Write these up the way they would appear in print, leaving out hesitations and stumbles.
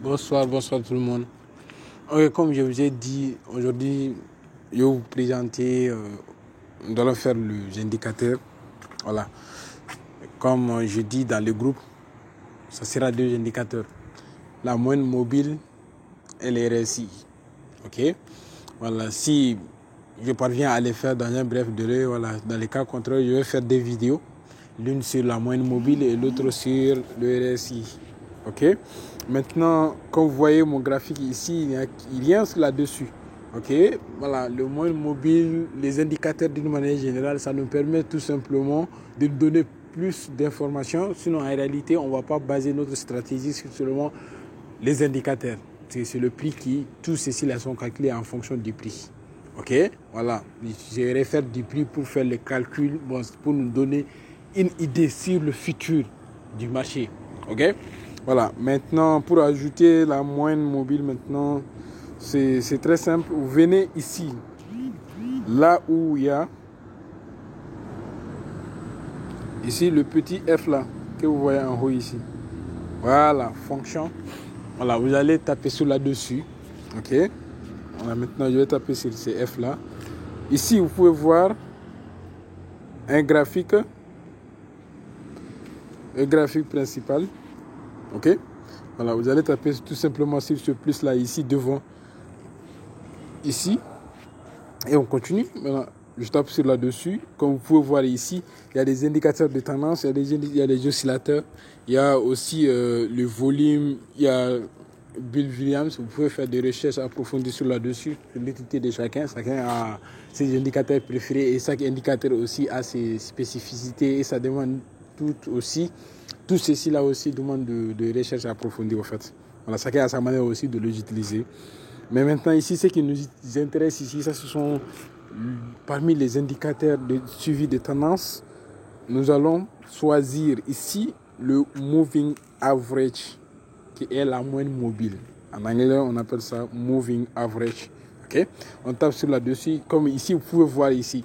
Bonsoir tout le monde. Ok, comme je vous ai dit, aujourd'hui, je vais vous présenter, nous allons faire les indicateurs. Voilà. Comme je dis dans le groupe, ça sera deux indicateurs. La moyenne mobile et les RSI. Ok. Voilà. Si je parviens à les faire dans un bref délai, voilà. Dans les cas contraires, je vais faire des vidéos. L'une sur la moyenne mobile et l'autre sur le RSI. Ok. Maintenant, comme vous voyez mon graphique ici, il y a là-dessus. Ok. Voilà, le moyenne mobile, les indicateurs d'une manière générale, ça nous permet tout simplement de donner plus d'informations. Sinon, en réalité, on ne va pas baser notre stratégie sur seulement les indicateurs. C'est le prix qui, tous ceci là sont calculés en fonction du prix. Ok. Voilà. Je réfère du prix pour faire les calculs, pour nous donner une idée sur le futur du marché. Ok. Voilà, maintenant pour ajouter la moyenne mobile, maintenant c'est très simple. Vous venez ici, là où il y a ici le petit F là que vous voyez en haut ici. Voilà, fonction. Voilà, vous allez taper sur là-dessus. Ok. Voilà, maintenant je vais taper sur ces F là. Ici vous pouvez voir un graphique principal. Ok. Voilà, vous allez taper tout simplement sur ce plus là ici devant. Ici. Et on continue. Voilà. Je tape sur là-dessus. Comme vous pouvez voir ici, il y a des indicateurs de tendance, il y a des oscillateurs, il y a aussi le volume, il y a Bill Williams. Vous pouvez faire des recherches approfondies sur là-dessus, l'utilité de chacun. Chacun a ses indicateurs préférés et chaque indicateur aussi a ses spécificités et ça demande tout ceci là aussi demande de recherche approfondie en fait. Voilà, chacun a sa manière aussi de les utiliser. Mais maintenant ici, ce qui nous intéresse ici, ça ce sont parmi les indicateurs de suivi de tendance. Nous allons choisir ici le moving average, qui est la moyenne mobile. En anglais, on appelle ça moving average. Ok. On tape sur là-dessus. Comme ici, vous pouvez voir ici,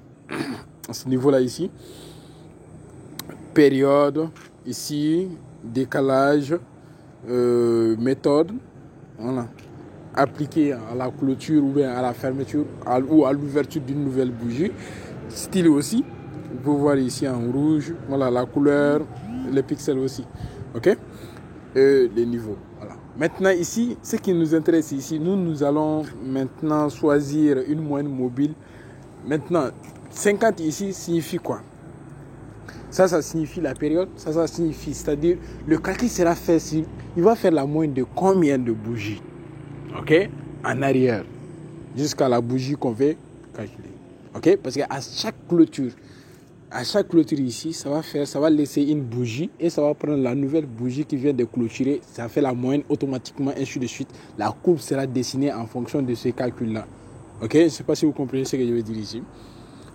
à ce niveau-là ici, période, ici, décalage, méthode. Voilà. Appliqué à la clôture ou bien à la fermeture ou à l'ouverture d'une nouvelle bougie. Style aussi, vous pouvez voir ici en rouge, voilà la couleur, les pixels aussi, ok, les niveaux. Voilà. Maintenant ici, ce qui nous intéresse ici, nous allons maintenant choisir une moyenne mobile. Maintenant, 50 ici signifie quoi? Ça signifie la période, ça signifie, c'est-à-dire le calcul sera fait, il va faire la moyenne de combien de bougies? Ok, en arrière, jusqu'à la bougie qu'on veut calculer. Ok, parce qu'à chaque clôture ici, ça va laisser une bougie et ça va prendre la nouvelle bougie qui vient de clôturer. Ça fait la moyenne automatiquement, ainsi de suite. La courbe sera dessinée en fonction de ce calcul-là. Ok, je ne sais pas si vous comprenez ce que je veux dire ici.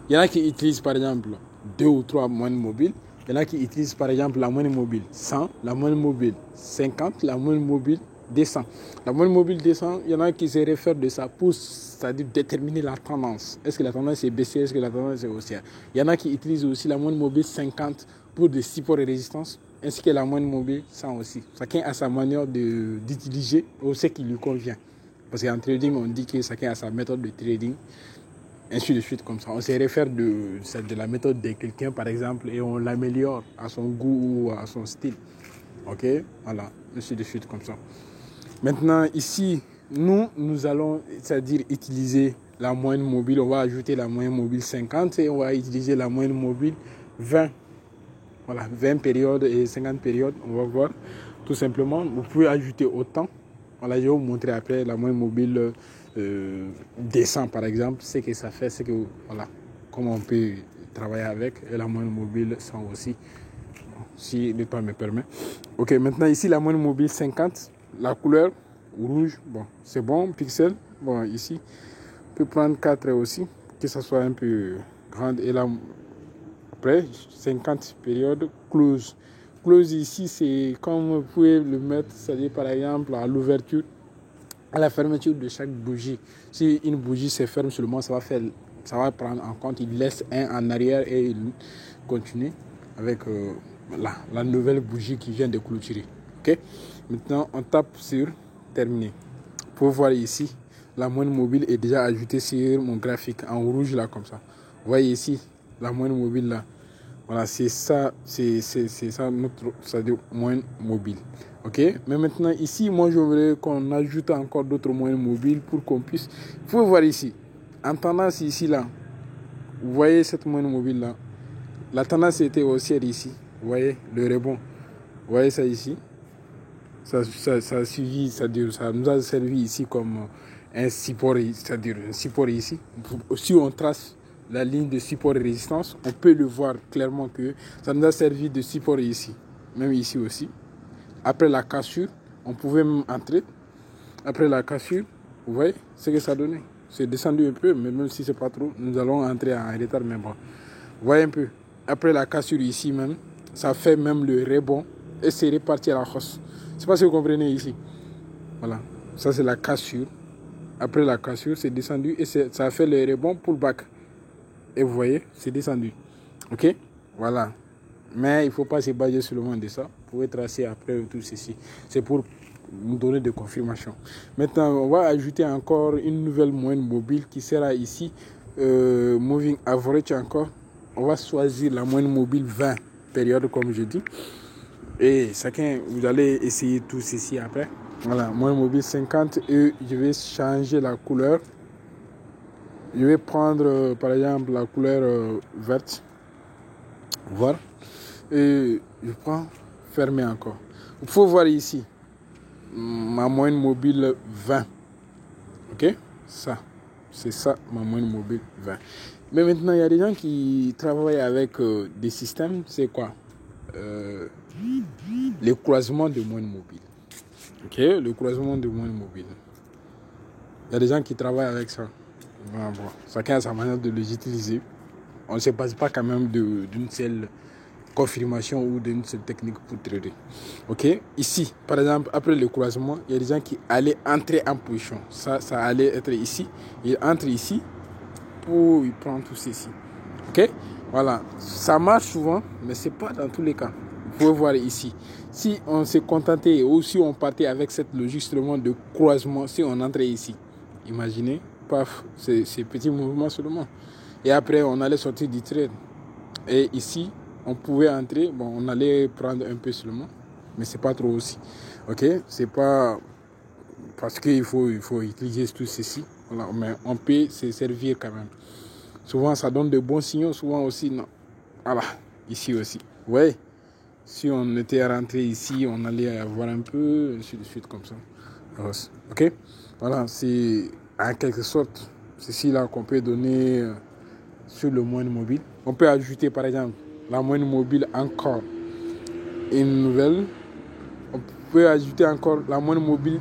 Il y en a qui utilisent par exemple 2 ou 3 moyennes mobiles. Il y en a qui utilisent par exemple la moyenne mobile 100, la moyenne mobile 50, la moyenne mobile 200. La moyenne mobile 200, il y en a qui se réfèrent de ça pour, c'est-à-dire déterminer la tendance. Est-ce que la tendance est baissière, est-ce que la tendance est haussière? Il y en a qui utilisent aussi la moyenne mobile 50 pour des supports et résistances, ainsi que la moyenne mobile 100 aussi. Chacun a sa manière d'utiliser ou ce qui lui convient. Parce qu'en trading, on dit que chacun a sa méthode de trading. Ainsi de suite, comme ça. On se réfère de la méthode de quelqu'un, par exemple, et on l'améliore à son goût ou à son style. Ok, voilà, ainsi de suite, comme ça. Maintenant, ici, nous allons, c'est-à-dire utiliser la moyenne mobile. On va ajouter la moyenne mobile 50 et on va utiliser la moyenne mobile 20. Voilà, 20 périodes et 50 périodes, on va voir. Tout simplement, vous pouvez ajouter autant. Voilà, je vais vous montrer après la moyenne mobile descend par exemple. Ce que ça fait, c'est que voilà, comment on peut travailler avec. Et la moyenne mobile 100 aussi, bon, si le temps me permet. Ok, maintenant ici la moyenne mobile 50, la couleur rouge, bon, c'est bon, pixel. Bon, ici, on peut prendre 4 aussi, que ça soit un peu grande. Et là, après, 50 périodes, close. Close ici, c'est comme vous pouvez le mettre, c'est-à-dire par exemple à l'ouverture, à la fermeture de chaque bougie. Si une bougie se ferme seulement, ça va prendre en compte, il laisse un en arrière et il continue avec la nouvelle bougie qui vient de clôturer. Ok. Maintenant, on tape sur terminé. Pour voir ici, la moyenne mobile est déjà ajoutée sur mon graphique en rouge là comme ça. Vous voyez ici, la moyenne mobile là. Voilà, c'est ça, c'est ça notre, c'est-à-dire moyenne mobile. Ok, mais maintenant ici, moi je voudrais qu'on ajoute encore d'autres moyennes mobiles pour qu'on puisse. Vous pouvez voir ici, en tendance ici là, vous voyez cette moyenne mobile là. La tendance était haussière ici. Vous voyez le rebond. Vous voyez ça ici. Ça a suivi, c'est-à-dire ça nous a servi ici comme un support, c'est-à-dire un support ici. Si on trace la ligne de support et résistance, on peut le voir clairement que ça nous a servi de support ici, même ici aussi. Après la cassure, on pouvait même entrer. Après la cassure, vous voyez ce que ça donnait. C'est descendu un peu, mais même si c'est pas trop, nous allons entrer en retard même. Vous voyez un peu. Après la cassure ici même, ça fait même le rebond et c'est reparti à la hausse. Je ne sais pas si vous comprenez ici. Voilà. Ça c'est la cassure. Après la cassure, c'est descendu et ça a fait le rebond pullback. Et vous voyez, c'est descendu. Ok? Voilà. Mais il ne faut pas se baser seulement de ça. Vous pouvez tracer après tout ceci. C'est pour nous donner des confirmations. Maintenant, on va ajouter encore une nouvelle moyenne mobile qui sera ici. Moving average encore. On va choisir la moyenne mobile 20 période comme je dis. Et chacun, vous allez essayer tout ceci après. Voilà, moyenne mobile 50 et je vais changer la couleur. Je vais prendre par exemple la couleur verte. Voilà. Et je prends fermer encore. Il faut voir ici ma moyenne mobile 20. Ok? Ça. C'est ça ma moyenne mobile 20. Mais maintenant, il y a des gens qui travaillent avec des systèmes. C'est quoi? Les croisements de moyenne mobile. Ok? Le croisement de moyenne mobile. Il y a des gens qui travaillent avec ça. Bon, chacun a sa manière de les utiliser. On ne se passe pas quand même d'une seule confirmation ou d'une seule technique pour trader. Ok, ici, par exemple, après le croisement, il y a des gens qui allaient entrer en position. Ça allait être ici. Ils entrent ici pour ils prennent tout ceci. Ok, voilà. Ça marche souvent, mais c'est pas dans tous les cas. Vous pouvez voir ici. Si on s'est contenté ou si on partait avec cette logique seulement de croisement, si on entrait ici, imaginez, paf, ces petits mouvements seulement. Et après, on allait sortir du trade. Et ici, on pouvait entrer, bon, on allait prendre un peu seulement, mais c'est pas trop aussi. Ok, c'est pas parce qu'il faut utiliser tout ceci. Voilà, mais on peut se servir quand même. Souvent, ça donne de bons signaux, souvent aussi, non. Voilà, ici aussi. Ouais, si on était rentré ici, on allait avoir un peu, ainsi de suite, comme ça. Ok, voilà, c'est en quelque sorte ceci là qu'on peut donner sur le moyenne mobile. On peut ajouter par exemple la moyenne mobile encore une nouvelle. On peut ajouter encore la moyenne mobile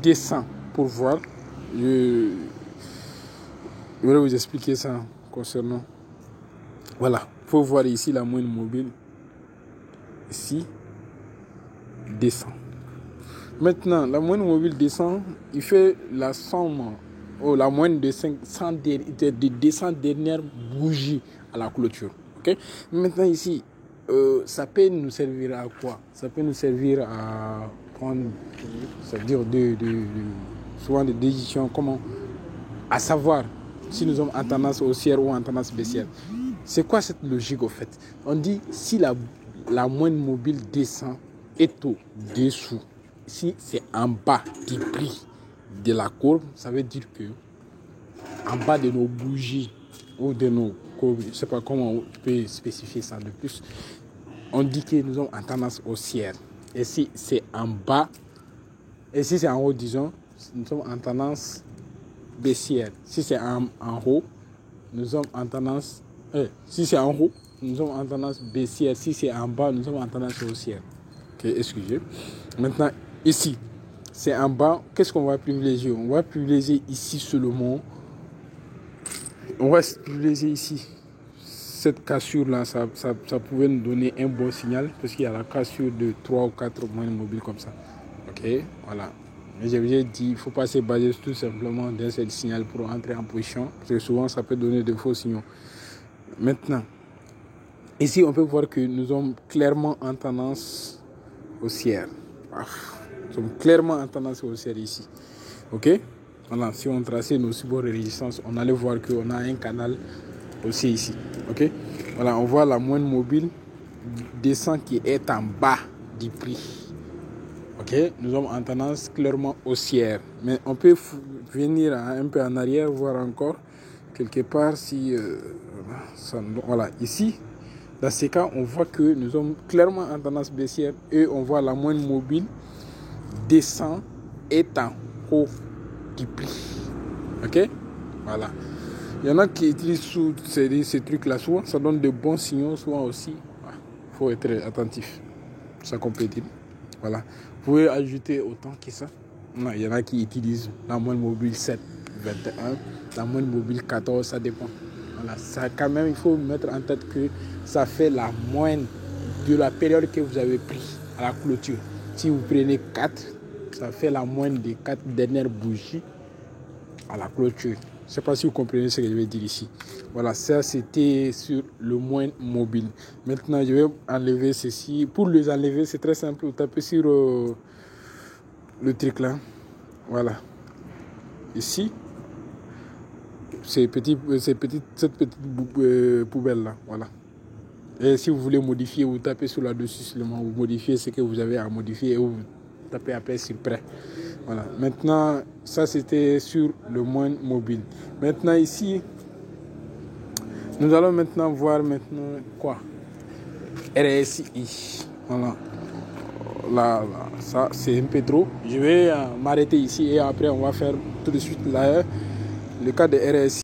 descend pour voir. Je vais vous expliquer ça concernant. Voilà, il faut voir ici la moyenne mobile. Ici, descend. Maintenant, la moyenne mobile descend, il fait la somme, la moyenne de 500 de 200 dernières bougies à la clôture. Okay? Maintenant ici, ça peut nous servir à quoi? Ça peut nous servir à prendre, c'est-à-dire souvent des décisions, comment, à savoir si nous sommes en tendance haussière ou en tendance baissière. C'est quoi cette logique au fait? On dit si la moyenne mobile descend est au-dessous. Si c'est en bas du prix de la courbe, ça veut dire que en bas de nos bougies ou de nos courbes, je ne sais pas comment on peut spécifier ça de plus, on dit que nous sommes en tendance haussière. Et si c'est en bas, et si c'est en haut, disons, nous sommes en tendance baissière. Si c'est en haut, nous sommes en tendance... si c'est en haut, nous sommes en tendance baissière. Si c'est en bas, nous sommes en tendance haussière. Ok, excusez. Maintenant, ici, c'est en bas. Qu'est-ce qu'on va privilégier? On va privilégier ici seulement. On va privilégier ici. Cette cassure-là, ça pouvait nous donner un bon signal parce qu'il y a la cassure de 3 ou 4 moyennes mobiles comme ça. Ok, voilà. Mais j'ai dit, il ne faut pas se baser tout simplement d'un seul signal pour entrer en position. Parce que souvent, ça peut donner de faux signaux. Maintenant, ici, on peut voir que nous sommes clairement en tendance haussière. nous sommes clairement en tendance haussière ici. Ok? Voilà, si on traçait nos supports de résistance, on allait voir qu'on a un canal aussi ici. Ok? Voilà, on voit la moyenne mobile descend qui est en bas du prix. Ok? Nous sommes en tendance clairement haussière. Mais on peut venir un peu en arrière, voir encore quelque part si... voilà, ici, dans ces cas, on voit que nous sommes clairement en tendance baissière et on voit la moyenne mobile descend est en haut du prix. Ok? Voilà. Il y en a qui utilisent ces trucs-là. Souvent, ça donne de bons signaux. Souvent aussi, il faut être attentif. C'est ça qu'on peut dire. Voilà. Vous pouvez ajouter autant que ça. Non, il y en a qui utilisent la moyenne mobile 7, 21, la moyenne mobile 14, ça dépend. Voilà. Ça, quand même, il faut mettre en tête que ça fait la moyenne de la période que vous avez pris à la clôture. Si vous prenez 4, ça fait la moyenne des 4 dernières bougies à la clôture. Je ne sais pas si vous comprenez ce que je vais dire ici. Voilà, ça c'était sur le moyen mobile. Maintenant, je vais enlever ceci. Pour les enlever, c'est très simple. Vous tapez sur le truc là. Voilà. Ici, cette petite poubelle là. Voilà. Et si vous voulez modifier, vous tapez sur là-dessus seulement. Vous modifiez ce que vous avez à modifier et vous tapez après sur prêt. Voilà. Maintenant, ça c'était sur le moyen mobile. Maintenant ici, nous allons maintenant voir quoi? RSI. Voilà. Là, ça c'est un peu trop. Je vais m'arrêter ici et après on va faire tout de suite là, le cas de RSI.